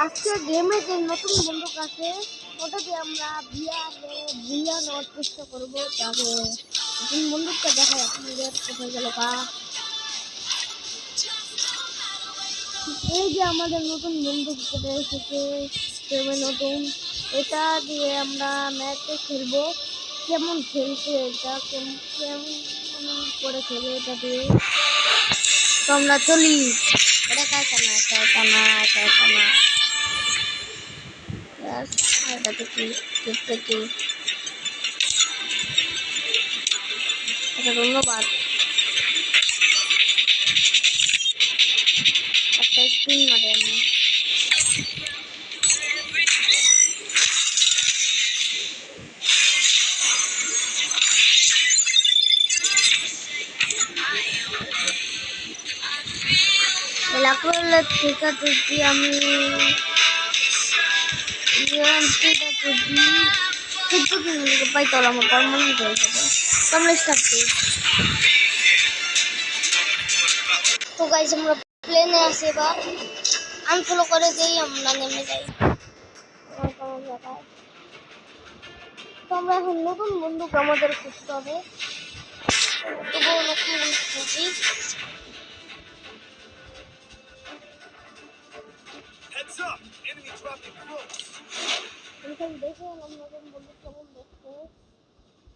আজকে গেমে যে নতুন বন্দুক আছে ওটা দিয়ে আমরা ভিয়া নেওয়ার চেষ্টা করবো। তাহলে নতুন বন্দুকটা দেখায় আপনাদের কোথায় গেল কা। এই যে আমাদের নতুন বন্দুক যেটা এসেছে নতুন, এটা দিয়ে আমরা ম্যাচে খেলবো। কেমন খেলছে এটা, কেমন করে খেলে এটা দিয়ে, তো আমরা চলি। এটা কারখানা এটাতে কি দেখতে কি, আচ্ছা ধন্যবাদ। একটা স্পিন মারে আমি। লাকড়ের থেকে যদি আমি পাই তাহলে আমার পারমানেন্ট হয়ে যাবে। তো আমরা স্টার্ট করি। তো গাইস আমরা প্লেনে আসি, এবার আনফলো করে দিই, আমরা নেমে যাই। তো আমরা এখন নতুন বন্দুক আমাদের খুঁজতে হবে, তবুও নতুন বন্দুক খুঁজি। দেখে নতুন বন্দুক কেমন দেখতে।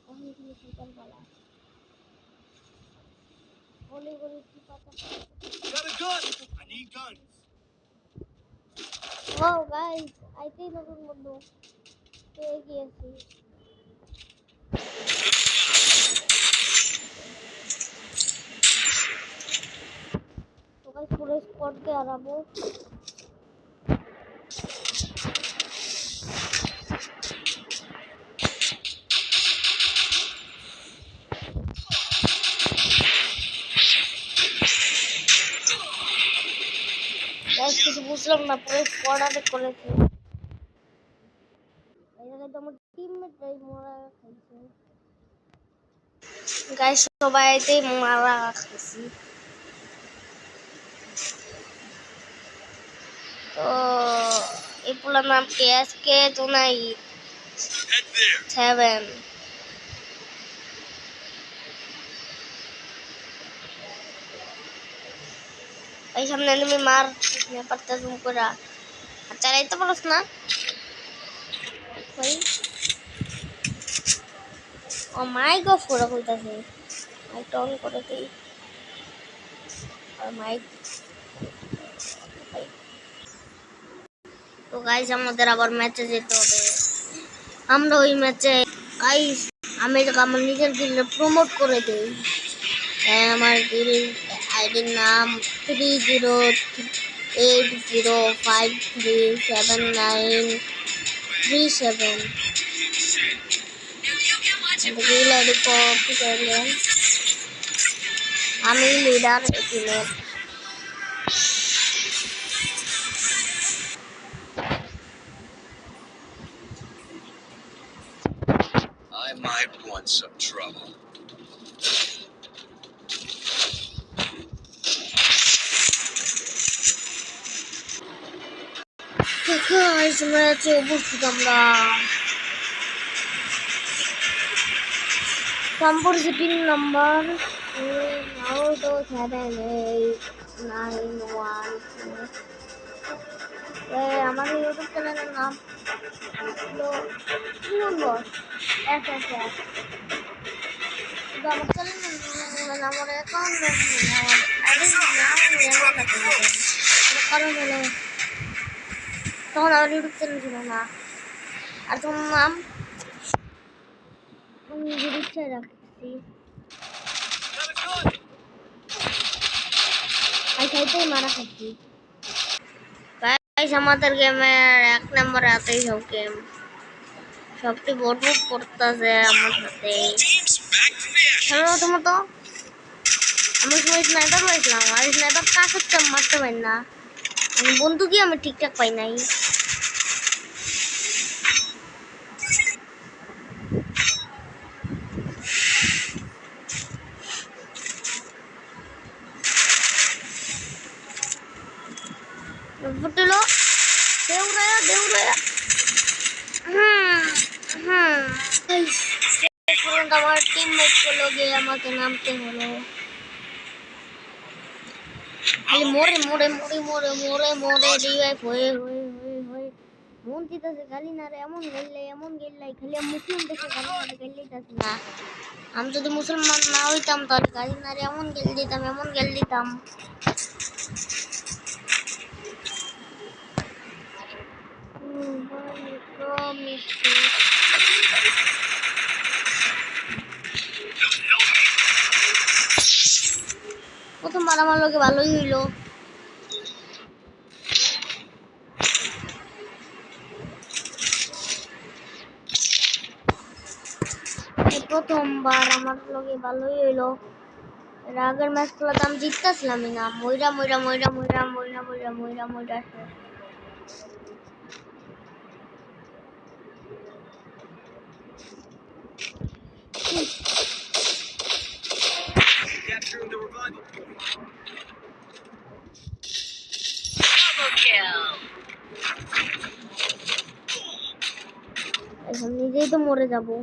এখন কিন্তু সকালবেলা বলে বলে কি পাতা। ও গাইস, আইতেই নতুন বন্দুক পেয়ে গিয়েছি। তো গাইস পুরো স্পটকে হারাবো। গাইস কিছু বুঝলাম না, পুরো স্পট আটেক করেছে। এই জায়গায় তো আমার টিমমেটরাই মারা খাইছে। গাইস সবাইতেই মারা খাইছি। তো এই পুলার নাম কেএসকে জোনাই 7। এই সামনে তুমি মার পারতে জুম করে আর চালাইতে পারছ না ভাই। ও মাইক অফ করে বলতেছে, মাইক অন করে দিই। আর মাইক তো গাইস আমাদের আবার ম্যাচে যেতে হবে। আমরা ওই ম্যাচে গাইস আমি আমার নিজের গিল্ডে প্রমোট করে দেই। আমার গিল্ড আইডির নাম 30853793 গিল্ড আইডি কপি করলেন। আমি লিডার টিমের। I might want some trouble. Guys ম্যাচে উপস্থিত আমরা। Composite team number 78912। আমাদের ইউটিউব চ্যানেলের নাম হলো আমার চ্যানেলের আমার অ্যাকাউন্ট কারণ হলো তখন আমার ইউটিউব চ্যানেল ছিল না। আর তোমার নাম আমি ইচ্ছায় রাখছি। খাইতেই মারা খাচ্ছি। গাইস আমাদের গেমের 1 নম্বরে আতেই সব গেম সবটি বোট করতেছে আমার সাথে। খেলো প্রথমত আমি সময় স্নাইপার পাইছিলাম, আর স্নাইপার কাছে মারতে পারি না, বন্দুকই আমি ঠিকঠাক পাই নাই। ফুটলো দেউরায়া দেউরায়া হুম হুম শেষ পর্যন্ত আমার টিমমেট চলে গিয়ে আমাকে নামতে হলো খালি মোরে মোরে মোরে মোরে মোরে মোরে রিভাইভ হয়ে হয়ে হয়ে হয়ে মন চিতাছে গালি না রে এমন গেল্লাই খালি মুসলিম দেখে গালি না রে গাইলেইতাছে না আমি যদি মুসলমান না হইতাম তাহলে গালি না রে এমন গেল দিতাম প্রথমবার আমার লোকে ভালোই হইলো প্রথমবার আমার লোকে ভালোই হইলো এর আগের ম্যাচ গুলোতে আমি জিততেছিলামই না মইরা মইরা মইরা মইরা মইরা মইরা মইরা মইরা Capturing the reviving point. এখন নিজেই তো মরে যাবো